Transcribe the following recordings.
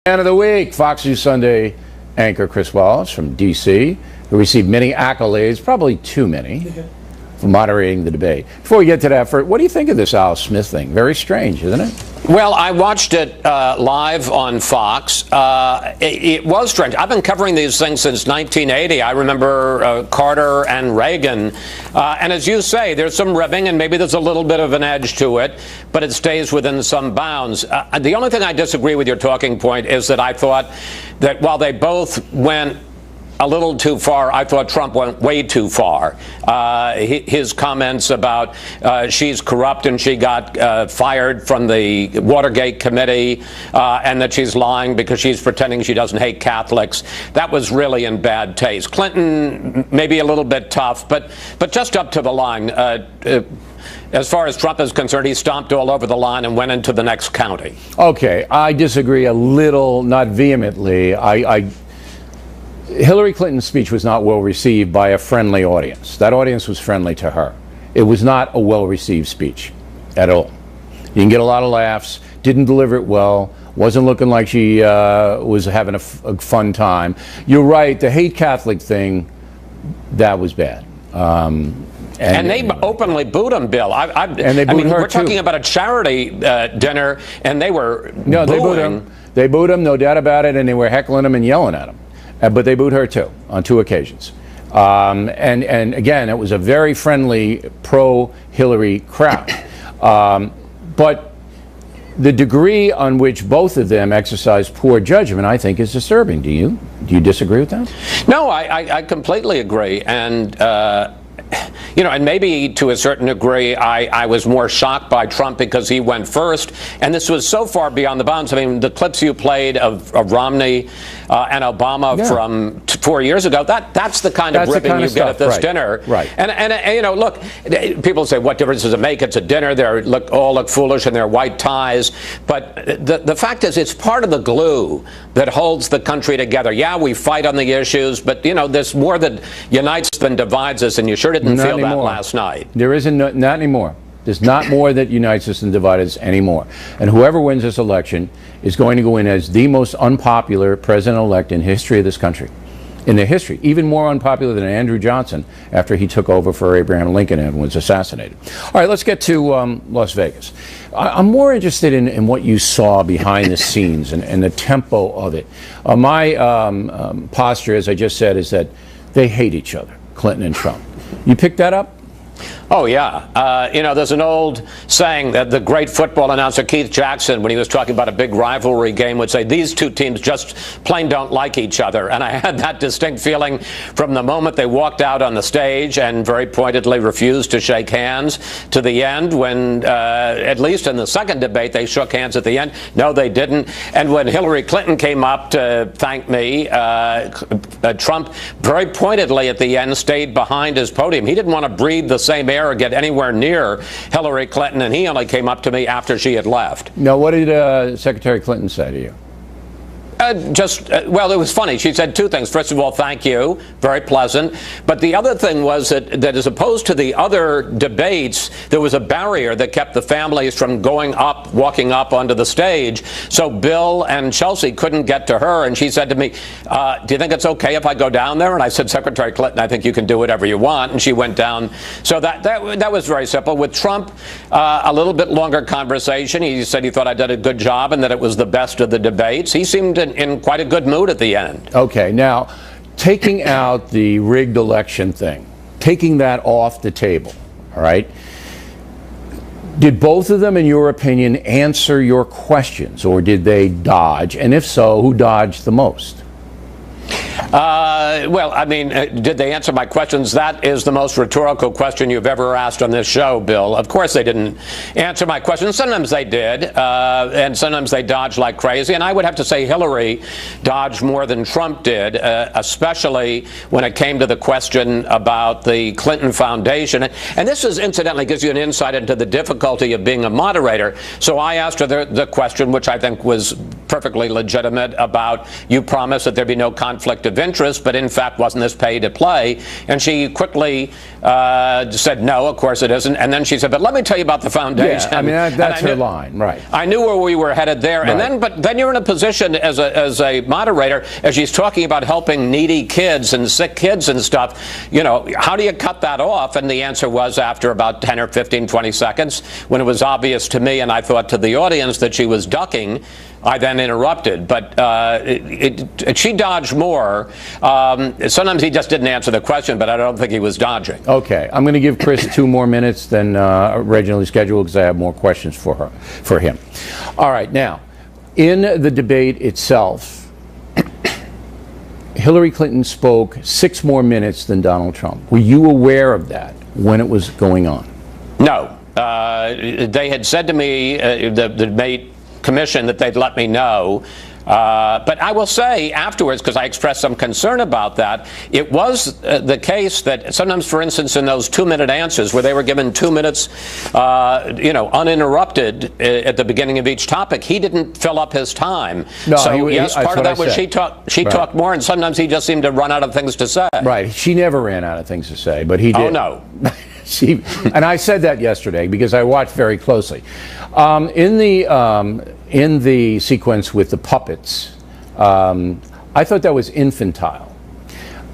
Man of the week, Fox News Sunday anchor Chris Wallace from D.C., who received many accolades, probably too many, for moderating the debate. Before we get to that, what do you think of this Al Smith thing? Very strange, isn't it? Well, I watched it live on Fox. It was strange. I've been covering these things since 1980. I remember Carter and Reagan. And as you say, there's some ribbing, and maybe there's a little bit of an edge to it, but it stays within some bounds. The only thing I disagree with your talking point is that I thought that while they both went a little too far, I thought Trump went way too far. His comments about she's corrupt and she got fired from the Watergate committee and that she's lying because she's pretending she doesn't hate Catholics, that was really in bad taste. Clinton, maybe a little bit tough, but just up to the line. As far as Trump is concerned, he stomped all over the line and went into the next county. Okay, I disagree a little, not vehemently. Hillary Clinton's speech was not well received by a friendly audience. That audience was friendly to her. It was not a well-received speech at all. You can get a lot of laughs, didn't deliver it well, wasn't looking like she was having a fun time. You're right, the hate Catholic thing, that was bad. And they openly booed him, Bill. And they booed her we're talking about a charity dinner, and they were No, they booing. booed him. They booed him, no doubt about it, and they were heckling him and yelling at him. But they booed her, too, on 2 occasions. And again, it was a very friendly, pro-Hillary crowd. But the degree on which both of them exercised poor judgment, I think, is disturbing. Do you disagree with that? No, I completely agree. And you know, and maybe to a certain degree, I was more shocked by Trump because he went first, and this was so far beyond the bounds. I mean, the clips you played of Romney and Obama from 4 years ago, that's the kind of ribbing you get at this dinner. Right. And you know, look, people say, what difference does it make? It's a dinner. They all look foolish in their white ties. But the fact is, it's part of the glue that holds the country together. Yeah, we fight on the issues, but, you know, there's more that unites than divides us, and you sure didn't feel that last night. There isn't, not anymore. There's not more that unites us and divides us anymore. And whoever wins this election is going to go in as the most unpopular president-elect in history of this country. In the history, even more unpopular than Andrew Johnson after he took over for Abraham Lincoln and was assassinated. All right, let's get to Las Vegas. I'm more interested in what you saw behind the scenes and the tempo of it. My posture, as I just said, is that they hate each other, Clinton and Trump. You picked that up? Oh, yeah. You know, there's an old saying that the great football announcer Keith Jackson, when he was talking about a big rivalry game, would say these two teams just plain don't like each other. And I had that distinct feeling from the moment they walked out on the stage and very pointedly refused to shake hands to the end when, at least in the second debate, they shook hands at the end. No, they didn't. And when Hillary Clinton came up to thank me, Trump very pointedly at the end stayed behind his podium. He didn't want to breathe the same air or get anywhere near Hillary Clinton, and he only came up to me after she had left. Now, what did Secretary Clinton say to you? Well, it was funny. She said two things. First of all, thank you. Very pleasant. But the other thing was that as opposed to the other debates, there was a barrier that kept the families from walking up onto the stage. So Bill and Chelsea couldn't get to her. And she said to me, do you think it's okay if I go down there? And I said, Secretary Clinton, I think you can do whatever you want. And she went down. So that was very simple. With Trump, a little bit longer conversation. He said he thought I did a good job and that it was the best of the debates. He seemed in quite a good mood at the end. Okay, now, taking out the rigged election thing, taking that off the table, all right, did both of them, in your opinion, answer your questions, or did they dodge? And if so, who dodged the most? Well, I mean, did they answer my questions? That is the most rhetorical question you've ever asked on this show, Bill. Of course they didn't answer my questions. Sometimes they did, and sometimes they dodged like crazy. And I would have to say Hillary dodged more than Trump did, especially when it came to the question about the Clinton Foundation. And this is, incidentally, gives you an insight into the difficulty of being a moderator. So I asked her the question, which I think was perfectly legitimate, about you promised that there'd be no conflict conflict of interest, but in fact, wasn't this pay to play? And she quickly said, no, of course it isn't. And then she said, but let me tell you about the foundation. Yeah, I mean, that's her line, right. I knew where we were headed there. Right. But then you're in a position as a moderator, as she's talking about helping needy kids and sick kids and stuff, you know, how do you cut that off? And the answer was, after about 10 or 15, 20 seconds, when it was obvious to me and I thought to the audience that she was ducking, I then interrupted. But she dodged more. Sometimes he just didn't answer the question, but I don't think he was dodging. Okay, I'm going to give Chris 2 more minutes than originally scheduled because I have more questions for him. All right, now, in the debate itself, Hillary Clinton spoke 6 more minutes than Donald Trump. Were you aware of that when it was going on? No. They had said to me, the debate commission, that they'd let me know. But I will say afterwards, because I expressed some concern about that, it was the case that sometimes, for instance, in those 2-minute answers where they were given 2 minutes, uninterrupted at the beginning of each topic, he didn't fill up his time. No, so yes, part of that was she Right. talked more, and sometimes he just seemed to run out of things to say. Right. She never ran out of things to say, but he did. Oh, no. And I said that yesterday because I watched very closely. In the sequence with the puppets, I thought that was infantile.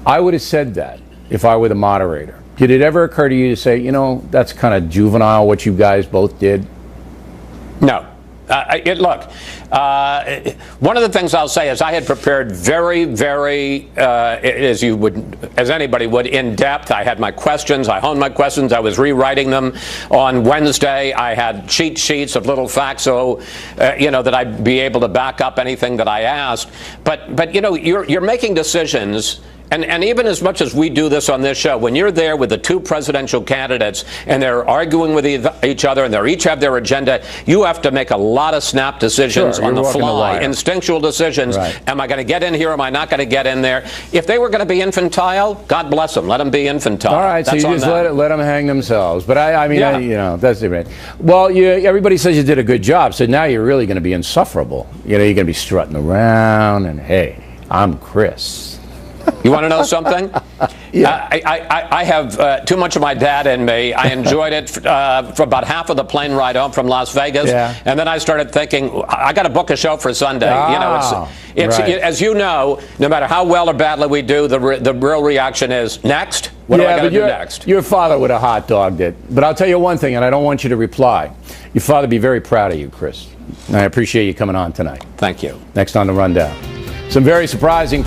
I would have said that if I were the moderator. Did it ever occur to you to say, you know, that's kind of juvenile what you guys both did? No. Look, one of the things I'll say is I had prepared very, very, as anybody would, in depth. I had my questions. I honed my questions. I was rewriting them on Wednesday. I had cheat sheets of little facts, so that I'd be able to back up anything that I asked. But you're making decisions. And even as much as we do this on this show, when you're there with the 2 presidential candidates and they're arguing with each other and they each have their agenda, you have to make a lot of snap decisions on the fly, instinctual decisions. Right. Am I going to get in here? Am I not going to get in there? If they were going to be infantile, God bless them. Let them be infantile. All right, that's so you just let them hang themselves. But I mean, yeah. That's different. Well, everybody says you did a good job, so now you're really going to be insufferable. You're going to be strutting around and, hey, I'm Chris. You want to know something? Yeah. I have too much of my dad in me. I enjoyed it for about half of the plane ride home from Las Vegas, and then I started thinking, I got to book a show for Sunday. It's right. As you know, no matter how well or badly we do, the real reaction is next. What am I going to do next? Your father would have hot dogged it. But I'll tell you one thing, and I don't want you to reply. Your father would be very proud of you, Chris. And I appreciate you coming on tonight. Thank you. Next on The Rundown, some very surprising